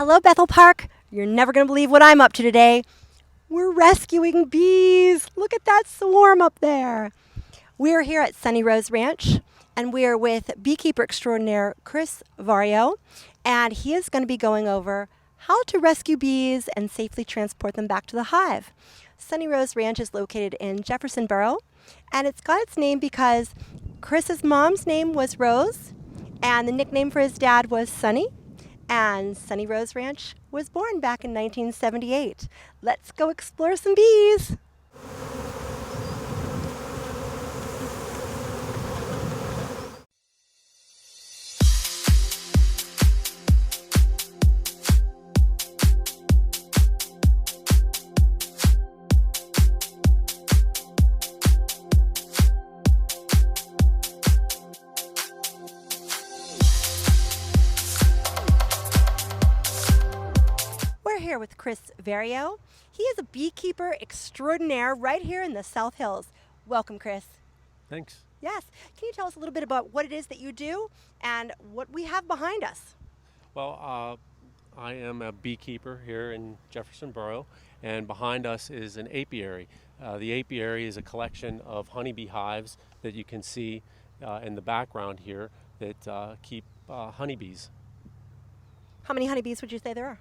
Hello, Bethel Park. You're never going to believe what I'm up to today. We're rescuing bees. Look at that swarm up there. We're here at Sunny Rose Ranch, and we are with beekeeper extraordinaire Chris Vario, and he is going to be going over how to rescue bees and safely transport them back to the hive. Sunny Rose Ranch is located in Jefferson Borough, and it's got its name because Chris's mom's name was Rose, and the nickname for his dad was Sunny. And Sunny Rose Ranch was born back in 1978. Let's go explore some bees. We're here with Chris Vario. He is a beekeeper extraordinaire right here in the South Hills. Welcome, Chris. Thanks. Yes. Can you tell us a little bit about what it is that you do and what we have behind us? Well, I am a beekeeper here in Jefferson Borough, and behind us is an apiary. The apiary is a collection of honeybee hives that you can see in the background here that keep honeybees. How many honeybees would you say there are?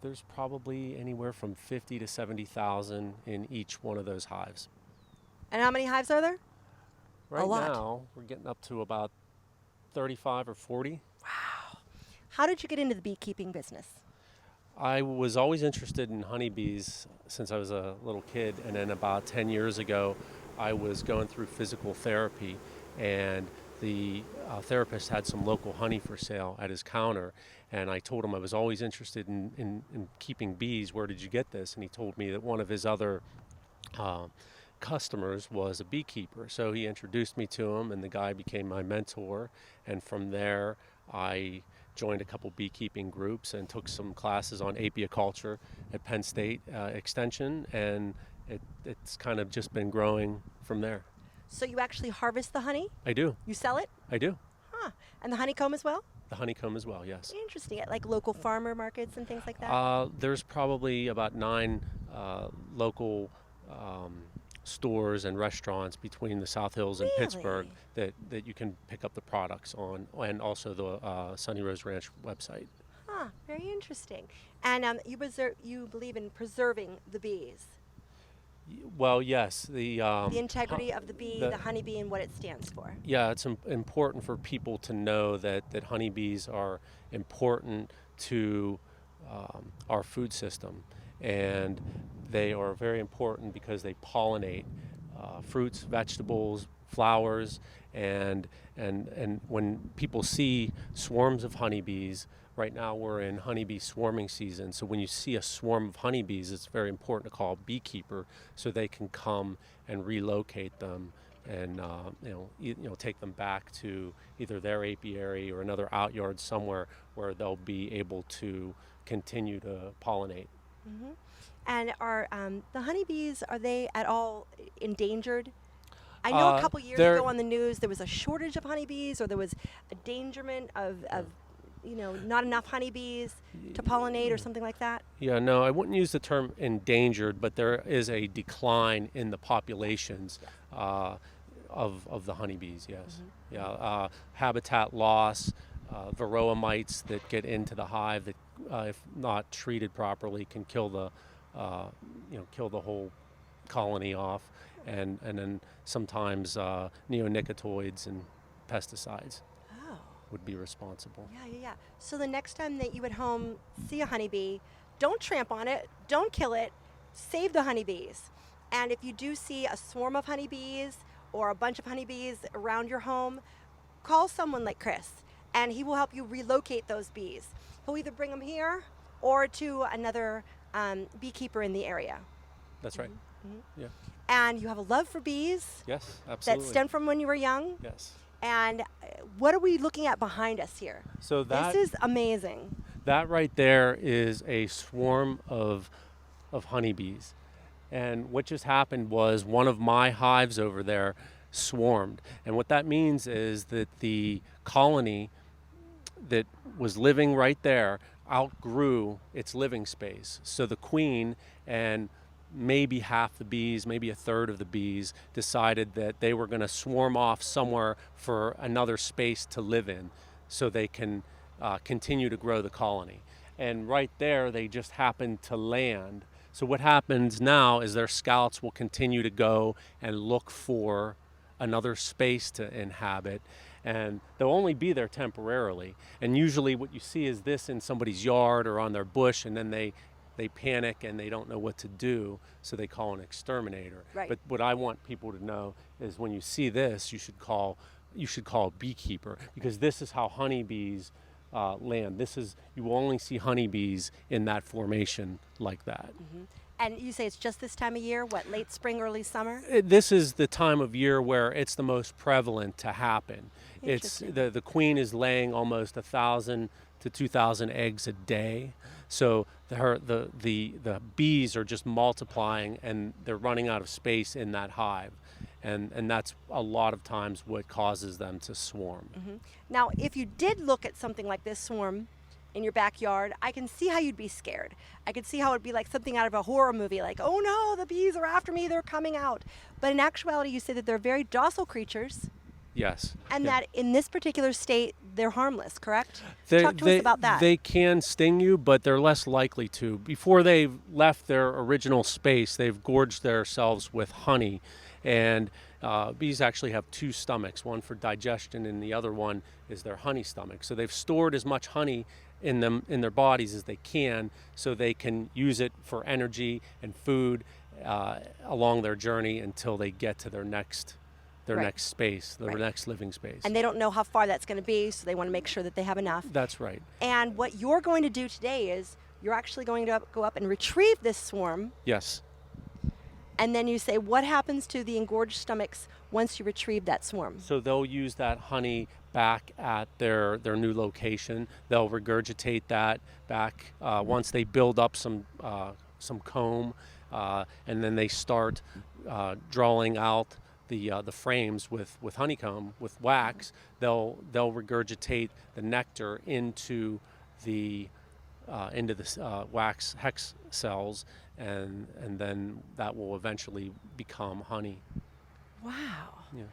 There's probably anywhere from 50 to 70,000 in each one of those hives. And how many hives are there? Right lot. now, we're getting up to about 35 or 40. How did you get into the beekeeping business? I was always interested in honeybees since I was a little kid, and then about 10 years ago, I was going through physical therapy, and the therapist had some local honey for sale at his counter, and I told him I was always interested in keeping bees. Where did you get this? And he told me that one of his other customers was a beekeeper. So he introduced me to him, and the guy became my mentor, and from there I joined a couple beekeeping groups and took some classes on apiaculture at Penn State Extension, and it's kind of just been growing from there. So you actually harvest the honey? I do. You sell it? I do. Huh. And the honeycomb as well? The honeycomb as well, yes. Interesting. At like local farmer markets and things like that? There's probably about 9 local stores and restaurants between the South Hills and Really? Pittsburgh that you can pick up the products on, and also the Sunny Rose Ranch website. Huh. Very interesting. And you believe in preserving the bees? Well, yes. The integrity of the bee, the honeybee, and what it stands for. Yeah, it's important for people to know that honeybees are important to our food system, and they are very important because they pollinate fruits, vegetables, flowers, and when people see swarms of honeybees. Right now we're in honeybee swarming season, so when you see a swarm of honeybees, it's very important to call a beekeeper so they can come and relocate them and take them back to either their apiary or another outyard somewhere where they'll be able to continue to pollinate. Mm-hmm. And are the honeybees, are they at all endangered? I know a couple years ago on the news there was a shortage of honeybees, or there was endangerment of not enough honeybees to pollinate or something like that? Yeah, no, I wouldn't use the term endangered, but there is a decline in the populations of the honeybees, yes. Mm-hmm. Yeah, habitat loss, varroa mites that get into the hive that, if not treated properly, can kill the whole colony off, and then sometimes neonicotinoids and pesticides would be responsible. Yeah. So the next time that you at home see a honeybee, don't tramp on it, don't kill it, save the honeybees. And if you do see a swarm of honeybees or a bunch of honeybees around your home, call someone like Chris, and he will help you relocate those bees. He'll either bring them here or to another beekeeper in the area. That's right. Mm-hmm. Yeah. And you have a love for bees. Yes, absolutely. That stemmed from when you were young. Yes. And what are we looking at behind us here? So this is amazing. That right there is a swarm of honeybees. And what just happened was one of my hives over there swarmed. And what that means is that the colony that was living right there outgrew its living space. So the queen and maybe half the bees, maybe a third of the bees, decided that they were going to swarm off somewhere for another space to live in so they can continue to grow the colony. And right there, they just happened to land. So what happens now is their scouts will continue to go and look for another space to inhabit, and they'll only be there temporarily. And usually what you see is this in somebody's yard or on their bush, and then they panic and they don't know what to do, so they call an exterminator. Right. But what I want people to know is when you see this, you should call a beekeeper, because this is how honeybees land. You will only see honeybees in that formation like that. And you say it's just this time of year, what, late spring, early summer? This is the time of year where it's the most prevalent to happen. It's Interesting. the queen is laying almost 1,000 to 2,000 eggs a day. So the bees are just multiplying, and they're running out of space in that hive, and that's a lot of times what causes them to swarm. Now, if you did look at something like this swarm in your backyard, I can see how you'd be scared. I could see how it'd be like something out of a horror movie, like, oh no, the bees are after me, they're coming out. But in actuality, you say that they're very docile creatures, Yes. and Yeah. that in this particular state, they're harmless, correct? They- Talk to us about that. They can sting you, but they're less likely to. Before they've left their original space, they've gorged themselves with honey. And bees actually have two stomachs, one for digestion and the other one is their honey stomach. So they've stored as much honey in their bodies as they can, so they can use it for energy and food along their journey until they get to their next Right. next space, their Right. next living space. And they don't know how far that's going to be, so they want to make sure that they have enough. That's right. And what you're going to do today is you're actually going to go up and retrieve this swarm, Yes. and then you say, what happens to the engorged stomachs once you retrieve that swarm? So they'll use that honey back at their new location. They'll regurgitate that back once they build up some comb, and then they start drawing out the frames with honeycomb, with wax. They'll regurgitate the nectar into the wax hex cells, and then that will eventually become honey. Wow. Yeah.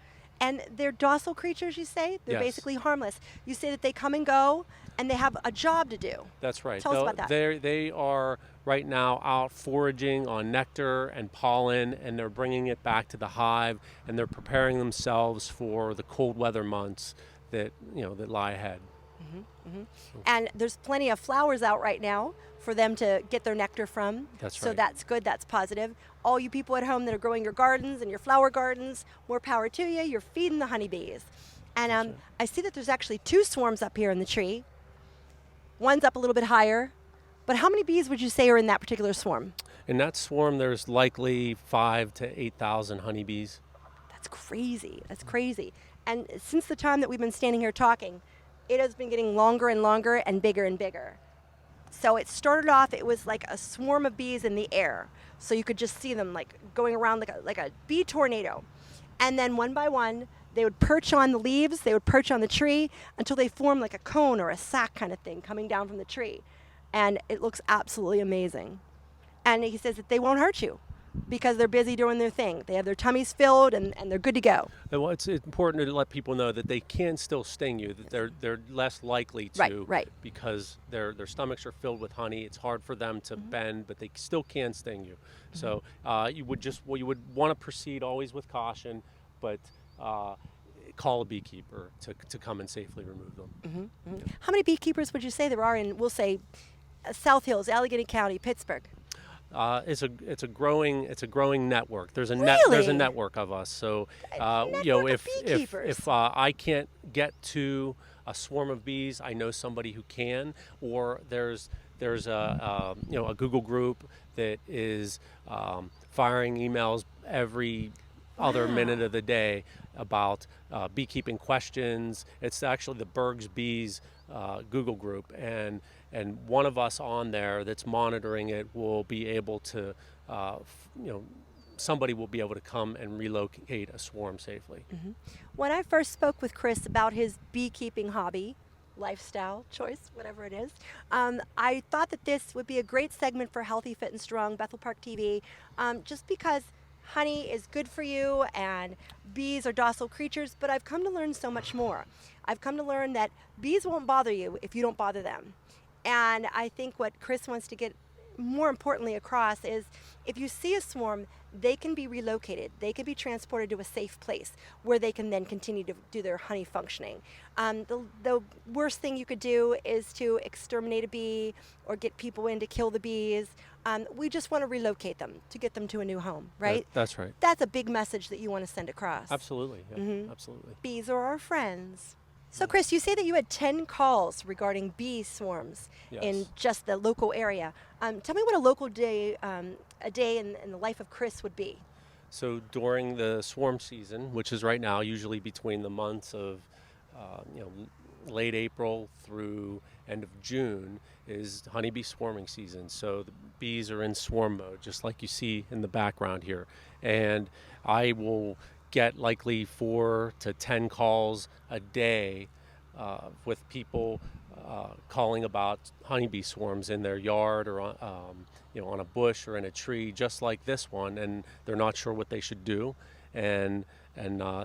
And they're docile creatures, you say? They're Yes. basically harmless. You say that they come and go, and they have a job to do. That's right. Tell us about that. They are right now out foraging on nectar and pollen, and they're bringing it back to the hive, and they're preparing themselves for the cold weather months that lie ahead. And there's plenty of flowers out right now for them to get their nectar from. That's So right. that's good, that's positive. All you people at home that are growing your gardens and your flower gardens, more power to you. You're feeding the honeybees. And right. I see that there's actually two swarms up here in the tree. One's up a little bit higher. But how many bees would you say are in that particular swarm? In that swarm, there's likely 5,000 to 8,000 honeybees. That's crazy. That's crazy. And since the time that we've been standing here talking, it has been getting longer and longer and bigger and bigger. So it started off, it was like a swarm of bees in the air. So you could just see them like going around like a bee tornado. And then one by one, they would perch on the leaves, they would perch on the tree until they formed like a cone or a sack kind of thing coming down from the tree. And it looks absolutely amazing. And he says that they won't hurt you because they're busy doing their thing. They have their tummies filled and they're good to go. And it's important to let people know that they can still sting you, that they're less likely to, Right. because their stomachs are filled with honey. It's hard for them to bend, but they still can sting you. So you would want to proceed always with caution, but call a beekeeper to come and safely remove them. How many beekeepers would you say there are in, we'll say, South Hills, Allegheny County, Pittsburgh? It's a growing network. There's a Really? network of us. So network of if beekeepers. I can't get to a swarm of bees, I know somebody who can. Or there's a Google group that is firing emails every other minute of the day about beekeeping questions. It's actually the Berg's Bees Google group, and one of us on there that's monitoring it will be able to, somebody will be able to come and relocate a swarm safely. When I first spoke with Chris about his beekeeping hobby, lifestyle choice, whatever it is. I thought that this would be a great segment for Healthy, Fit, and Strong, Bethel Park TV, just because honey is good for you and bees are docile creatures, but I've come to learn so much more. I've come to learn that bees won't bother you if you don't bother them. And I think what Chris wants to get more importantly across is if you see a swarm, they can be relocated. They can be transported to a safe place where they can then continue to do their honey functioning. The worst thing you could do is to exterminate a bee or get people in to kill the bees. We just want to relocate them to get them to a new home, right? That's right. That's a big message that you want to send across. Absolutely. Yeah, absolutely. Bees are our friends. So, Chris, you say that you had 10 calls regarding bee swarms in Yes. just the local area. Tell me what a local day, a day in the life of Chris would be. So during the swarm season, which is right now, usually between the months of late April through end of June, is honeybee swarming season. So the bees are in swarm mode, just like you see in the background here. And I will get likely 4 to 10 calls a day with people calling about honeybee swarms in their yard or on a bush or in a tree, just like this one, and they're not sure what they should do, and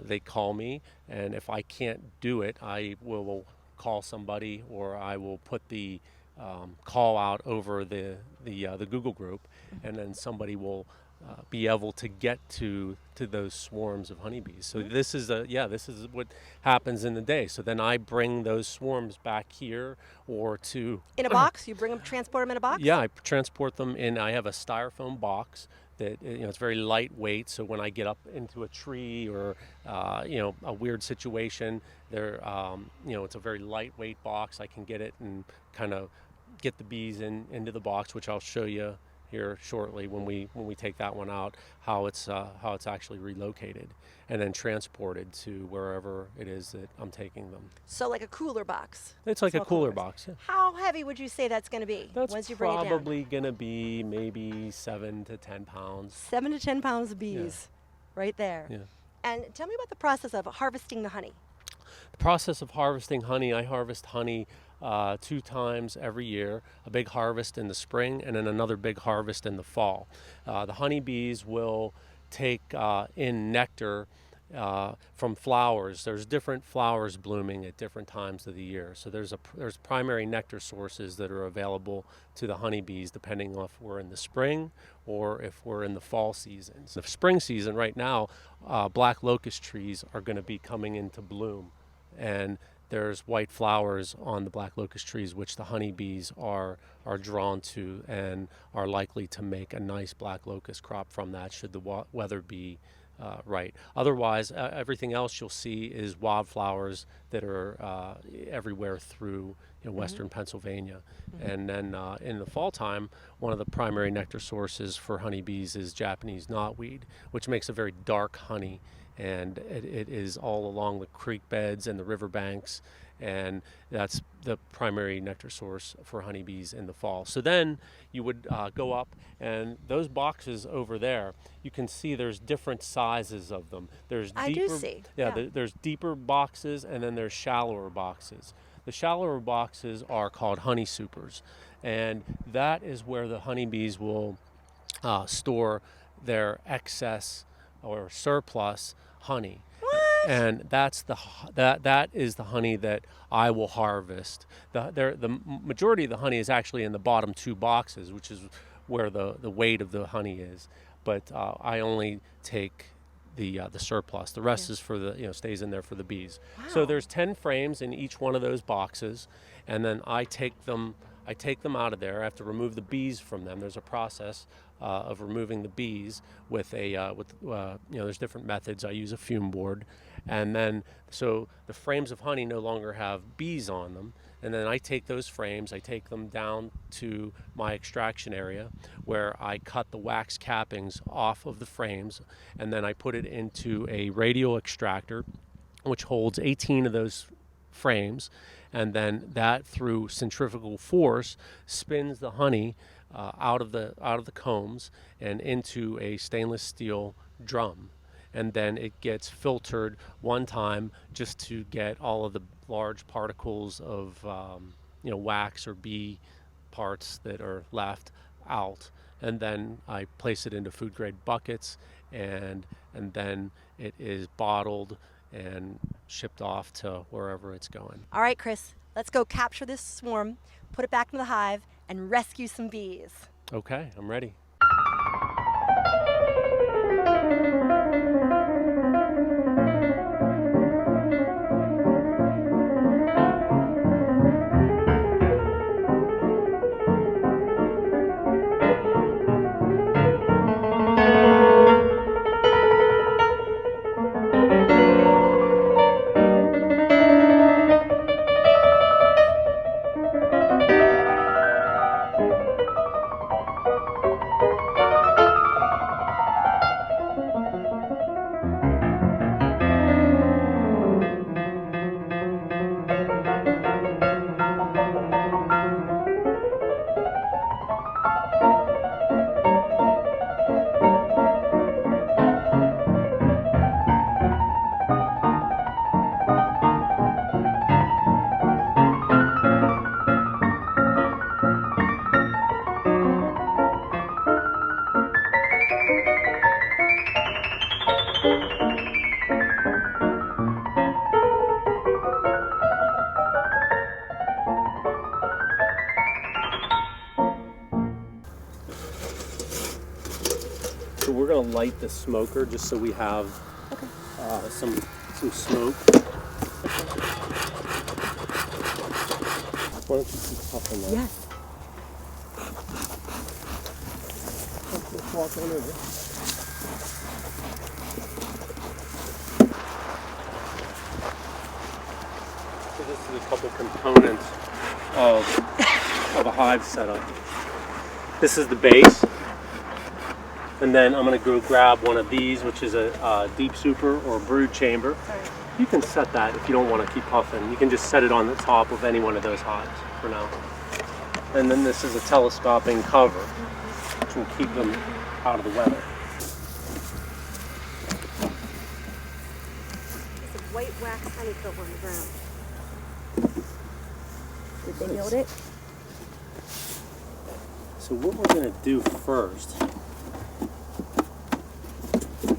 they call me, and if I can't do it, I will call somebody, or I will put the call out over the Google group, and then somebody will be able to get to those swarms of honeybees. So this is what happens in the day. So then I bring those swarms back here, or to In a box? You bring them, transport them in a box? yeah, I transport them in. I have a styrofoam box that it's very lightweight. So when I get up into a tree or a weird situation, it's a very lightweight box. I can get it and kind of get the bees into the box, which I'll show you here shortly when we take that one out, how it's actually relocated and then transported to wherever it is that I'm taking them. So like a cooler box. It's like a Small cooler coolers. box. Yeah. How heavy would you say that's going to be That's once you bring it down? probably going to be maybe 7 to 10 pounds. 7 to 10 pounds of bees right there. Yeah. And tell me about the process of harvesting the honey. The process of harvesting honey, I harvest honey 2 times every year, a big harvest in the spring and then another big harvest in the fall. The honeybees will take in nectar from flowers. There's different flowers blooming at different times of the year. So there's primary nectar sources that are available to the honeybees depending on if we're in the spring or if we're in the fall season. So the spring season right now, black locust trees are going to be coming into bloom, and there's white flowers on the black locust trees, which the honeybees are drawn to and are likely to make a nice black locust crop from that, should the weather be right. Otherwise, everything else you'll see is wildflowers that are everywhere through western Pennsylvania. And then in the fall time, one of the primary nectar sources for honeybees is Japanese knotweed, which makes a very dark honey. And it is all along the creek beds and the river banks, and that's the primary nectar source for honeybees in the fall. So then you would go up, and those boxes over there, you can see there's different sizes of them. There's deeper, I do see. Yeah, there's deeper boxes, and then there's shallower boxes. The shallower boxes are called honey supers, and that is where the honeybees will store their excess or surplus honey. What? And that is the honey that I will harvest. The majority of the honey is actually in the bottom 2 boxes, which is where the weight of the honey is. But I only take the surplus. The rest is for stays in there for the bees. Wow. So there's 10 frames in each one of those boxes, and then I take them out of there. I have to remove the bees from them. There's a process of removing the bees with there's different methods. I use a fume board, and then so the frames of honey no longer have bees on them. And then I take those frames, I take them down to my extraction area where I cut the wax cappings off of the frames, and then I put it into a radial extractor, which holds 18 of those frames, and then that through centrifugal force spins the honey out of the combs and into a stainless steel drum, and then it gets filtered one time just to get all of large particles of wax or bee parts that are left out, and then I place it into food grade buckets, and then it is bottled and shipped off to wherever it's going. All right, Chris, let's go capture this swarm, put it back in the hive, and rescue some bees. Okay, I'm ready. So we're going to light the smoker just so we have some smoke. Why don't you keep puffing that? Yes. Let's walk on over. So this is a couple components of a hive setup. This is the base. And then I'm going to go grab one of these, which is a deep super or brood chamber. Sorry. You can set that if you don't want to keep puffing. You can just set it on the top of any one of those hives for now. And then this is a telescoping cover, which will keep them out of the weather. It's a white wax honeycomb on the ground. Did they build it? So what we're going to do first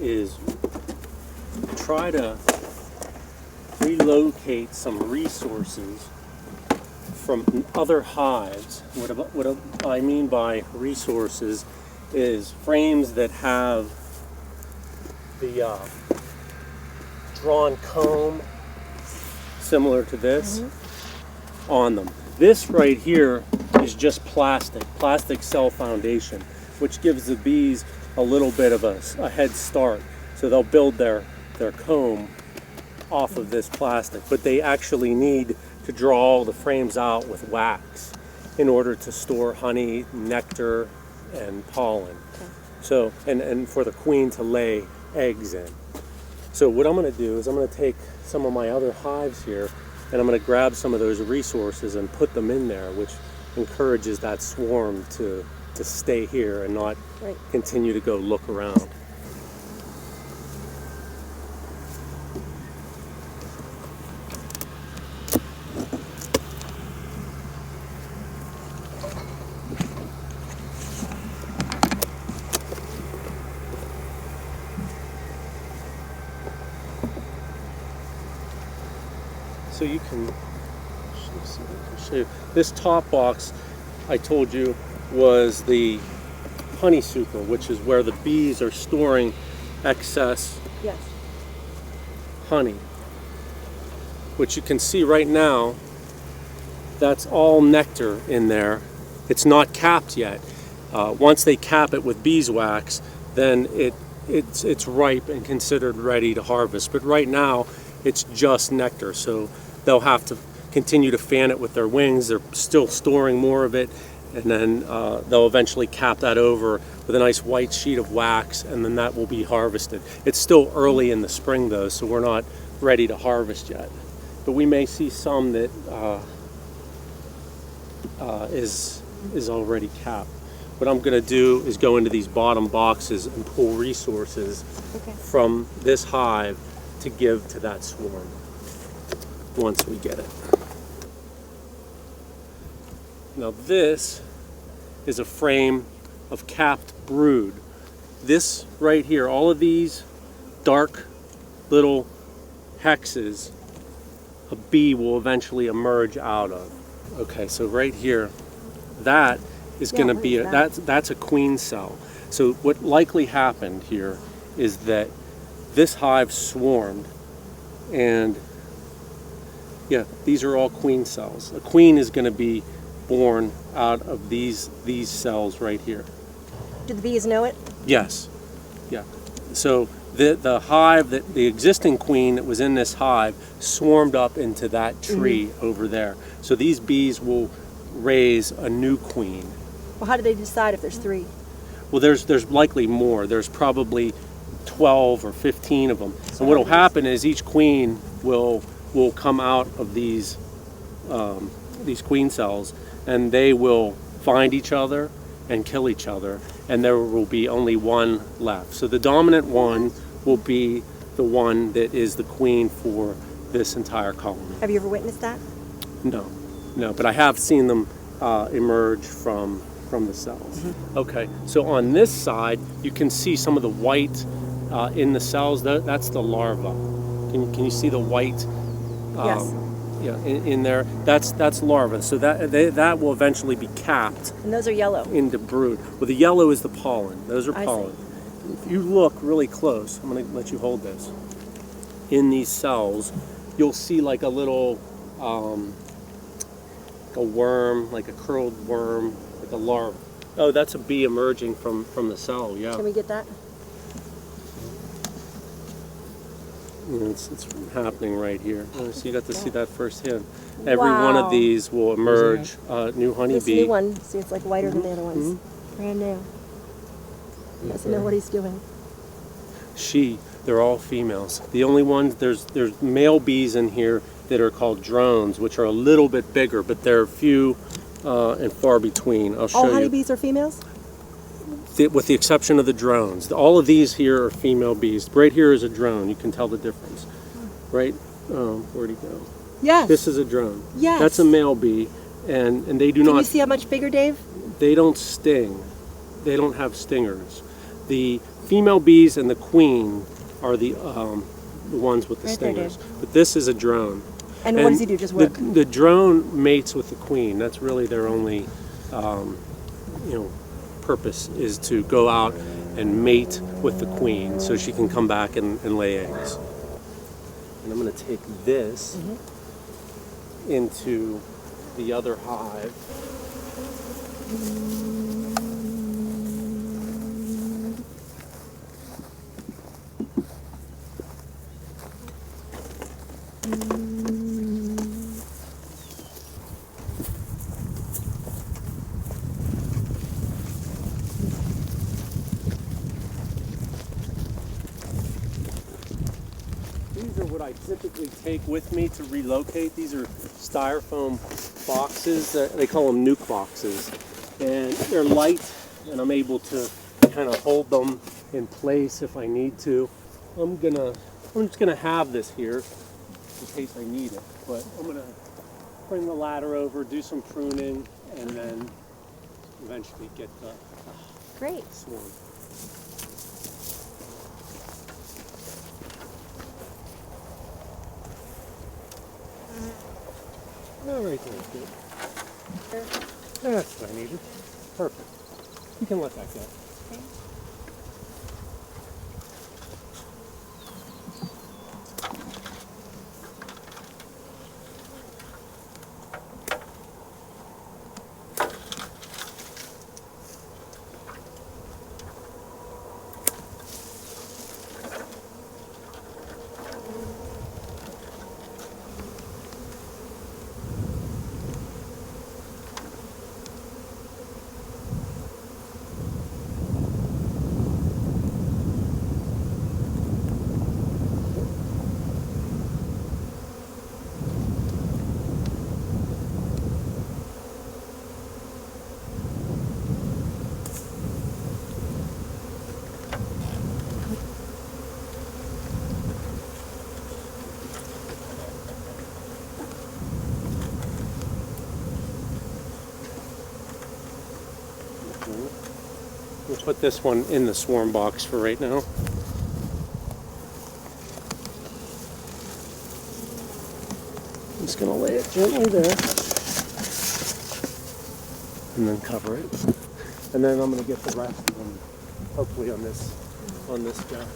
is try to relocate some resources from other hives. What I mean by resources is frames that have the drawn comb similar to this on them. This right here is just plastic cell foundation, which gives the bees a little bit of a head start. So they'll build their comb off of this plastic, but they actually need to draw all the frames out with wax in order to store honey, nectar, and pollen. Okay. So, and for the queen to lay eggs in. So what I'm going to do is I'm going to take some of my other hives here, and I'm going to grab some of those resources and put them in there, which encourages that swarm to stay here and not continue to go look around. So you can show you. This top box I told you was the honey super, which is where the bees are storing excess honey, which you can see right now. That's all nectar in there. It's not capped yet. Once they cap it with beeswax, then it's ripe and considered ready to harvest. But right now it's just nectar, so they'll have to continue to fan it with their wings. They're still storing more of it, and then they'll eventually cap that over with a nice white sheet of wax, and then that will be harvested. It's still early in the spring though, so we're not ready to harvest yet. But we may see some that is already capped. What I'm going to do is go into these bottom boxes and pull resources from this hive to give to that swarm. once we get it. Now this is a frame of capped brood. This right here, all of these dark little hexes, a bee will eventually emerge out of. Okay, so right here, that is going to be that's a queen cell. So what likely happened here is that this hive swarmed, and yeah, these are all queen cells. A queen is going to be born out of these cells right here. Do the bees know it? Yes. Yeah. So the hive, the existing queen that was in this hive swarmed up into that tree over there. So these bees will raise a new queen. Well, how do they decide if there's 3? Well, there's likely more. There's probably 12 or 15 of them. And what will happen is each queen will come out of these queen cells, and they will find each other and kill each other, and there will be only one left. So the dominant one will be the one that is the queen for this entire colony. Have you ever witnessed that? No, but I have seen them emerge from the cells. Okay, so on this side, you can see some of the white in the cells. That's the larva. Can you see the white? Yes. Yeah, in there. That's larva. So that will eventually be capped. And those are yellow. Into brood. Well, the yellow is the pollen. Those are I pollen. If you look really close, I'm going to let you hold this. In these cells, you'll see like a little, like a worm, like a curled worm, like a larva. Oh, that's a bee emerging from the cell. Yeah. Can we get that? It's happening right here. So you got to see that firsthand. Every one of these will emerge new honeybee. This new one, see, it's like whiter than the other ones. Brand new. He doesn't know what he's doing. They're all females. The only ones, there's male bees in here that are called drones, which are a little bit bigger, but they're few and far between. I'll show you. All honeybees are females? With the exception of the drones. All of these here are female bees. Right here is a drone. You can tell the difference. Right? Where'd he go? Yes. This is a drone. Yes. That's a male bee, and they do not... Can you see how much bigger, Dave? They don't sting. They don't have stingers. The female bees and the queen are the ones with the stingers. But this is a drone. And what does he do? Just work? The drone mates with the queen. That's really their only, purpose, is to go out and mate with the queen so she can come back and lay eggs. And I'm going to take this into the other hive. These are what I typically take with me to relocate. These are styrofoam boxes. They call them nuke boxes. And they're light, and I'm able to kind of hold them in place if I need to. I'm just gonna have this here in case I need it. But I'm gonna bring the ladder over, do some pruning, and then eventually get the Great. swarm. Oh, right there is good. That's what I needed. Perfect. You can let that go. Okay. put this one in the swarm box for right now. I'm just going to lay it gently there and then cover it. And then I'm going to get the rest of them hopefully on this guy.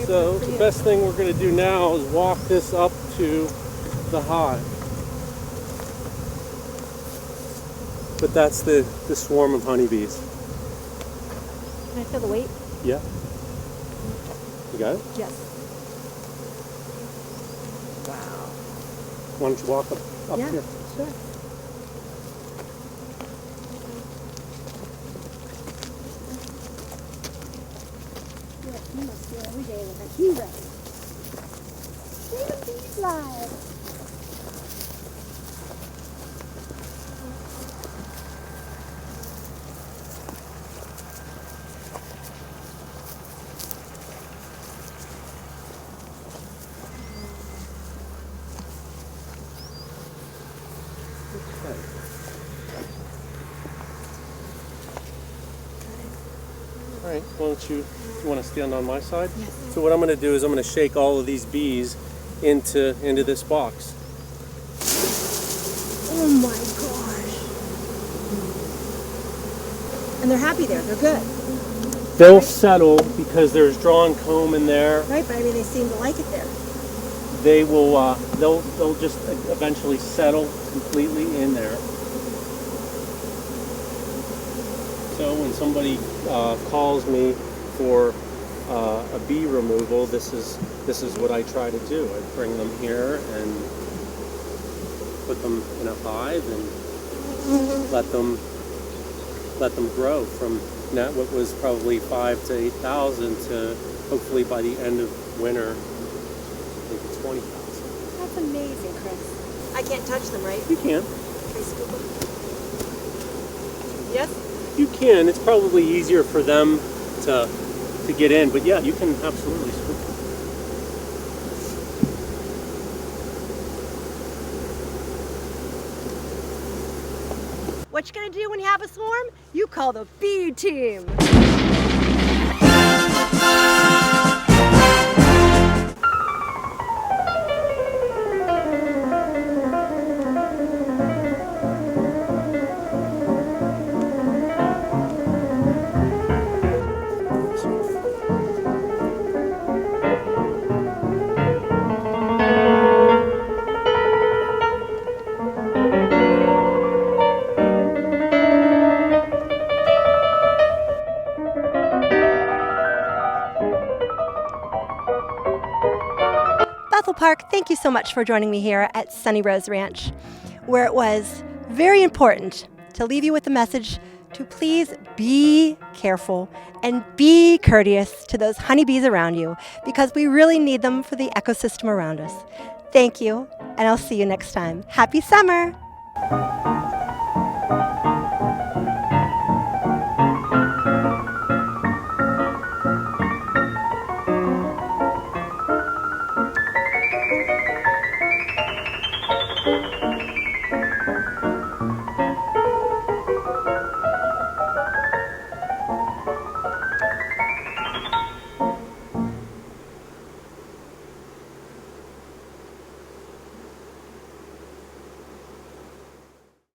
So the best thing we're going to do now is walk this up to the hive. But that's the swarm of honeybees. Can I feel the weight? Yeah. You got it? Yes. Wow. Why don't you walk up Yeah, here? sure. You must do every day with a hero. Even these lives. All right, why don't you want to stand on my side? Yes. So what I'm going to do is I'm going to shake all of these bees into this box. Oh my gosh. And they're happy there. They're good. They'll settle because there's drawn comb in there. Right, but I mean, they seem to like it there. They will. They'll just eventually settle completely in there. So when somebody calls me for a bee removal, this is what I try to do. I bring them here and put them in a hive and let them grow from what was probably 5,000 to 8,000 to hopefully by the end of winter maybe 20,000. That's amazing, Chris. I can't touch them, right? You can. Can I scoop them? Yes? You can. It's probably easier for them to get in, but yeah, you can absolutely swoop. What you gonna do when you have a swarm? You call the bee team. Bethel Park, thank you so much for joining me here at Sunny Rose Ranch, where it was very important to leave you with the message to please be careful and be courteous to those honeybees around you, because we really need them for the ecosystem around us. Thank you, and I'll see you next time. Happy summer!